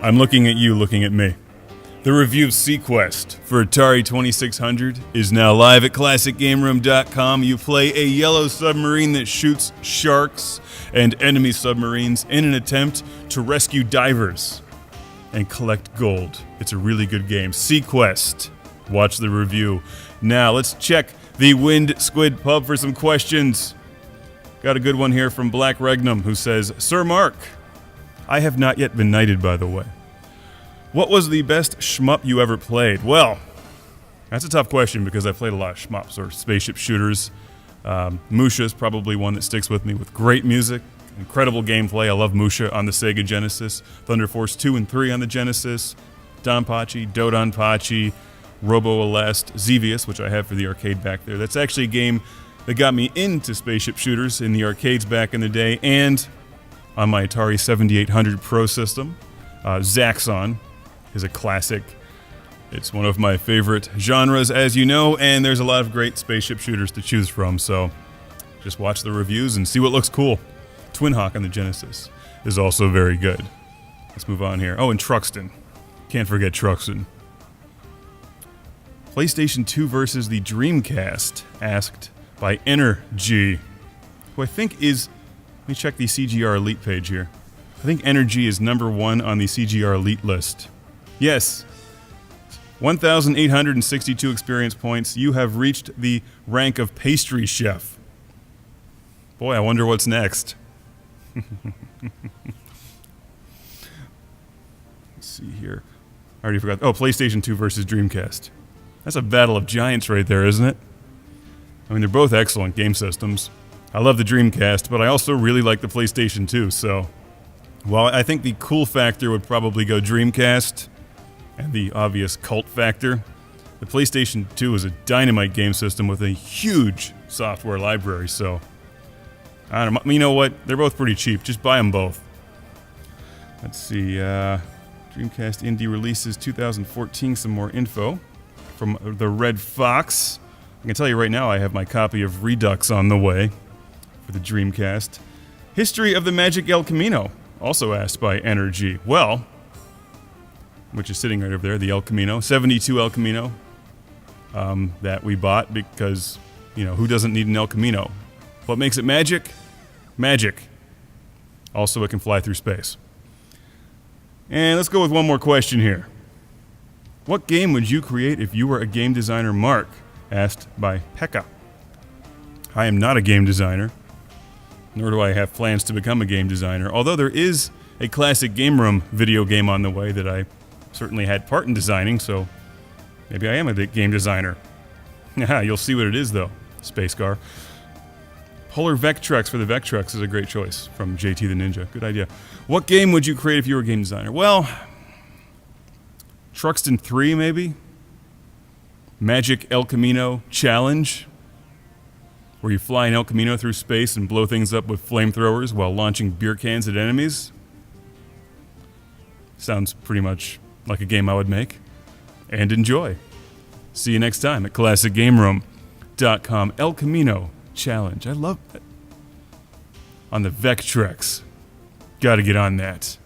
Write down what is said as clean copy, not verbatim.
I'm looking at you looking at me. The review of Seaquest for Atari 2600 is now live at ClassicGameRoom.com. You play a yellow submarine that shoots sharks and enemy submarines in an attempt to rescue divers and collect gold. It's a really good game. Seaquest. Watch the review. Now let's check the Wind Squid Pub for some questions. Got a good one here from Black Regnum, who says, Sir Mark, I have not yet been knighted, by the way. What was the best shmup you ever played? Well, that's a tough question because I played a lot of shmups or spaceship shooters. Musha is probably one that sticks with me, with great music, incredible gameplay. I love Musha on the Sega Genesis, Thunder Force 2 and 3 on the Genesis, Donpachi, Dodonpachi, Robo-Alest, Xevious, which I have for the arcade back there. That's actually a game that got me into spaceship shooters in the arcades back in the day, and on my Atari 7800 Pro system. Zaxxon is a classic. It's one of my favorite genres, as you know, and there's a lot of great spaceship shooters to choose from, so just watch the reviews and see what looks cool. Twin Hawk on the Genesis is also very good. Let's move on here. Oh, and Truxton. Can't forget Truxton. PlayStation 2 versus the Dreamcast, asked by Energy, who I think is... Let me check the CGR Elite page here. I think Energy is number 1 on the CGR Elite list. Yes. 1,862 experience points. You have reached the rank of pastry chef. Boy, I wonder what's next. Let's see here. I already forgot. Oh, PlayStation 2 versus Dreamcast. That's a battle of giants right there, isn't it? I mean, they're both excellent game systems. I love the Dreamcast, but I also really like the PlayStation 2, so... Well, I think the cool factor would probably go Dreamcast, and the obvious cult factor. The PlayStation 2 is a dynamite game system with a huge software library, so... I don't know, you know what? They're both pretty cheap. Just buy them both. Let's see, Dreamcast Indie releases 2014, some more info from the Red Fox. I can tell you right now I have my copy of Redux on the way for the Dreamcast. History of the Magic El Camino, also asked by Energy. Well, which is sitting right over there, the El Camino, 72 El Camino, that we bought because, you know, who doesn't need an El Camino? What makes it magic? Magic. Also, it can fly through space. And let's go with one more question here. What game would you create if you were a game designer, Mark? Asked by Pekka. I am not a game designer, nor do I have plans to become a game designer, although there is a Classic Game Room video game on the way that I certainly had part in designing, so maybe I am a game designer. You'll see what it is, though. Space Car. Polar Vectrex for the Vectrex is a great choice from JT the Ninja. Good idea. What game would you create if you were a game designer? Well, Truxton 3, maybe? Magic El Camino Challenge, where you fly an El Camino through space and blow things up with flamethrowers while launching beer cans at enemies. Sounds pretty much like a game I would make and enjoy. See you next time at ClassicGameRoom.com. El Camino Challenge. I love that. On the Vectrex. Gotta get on that.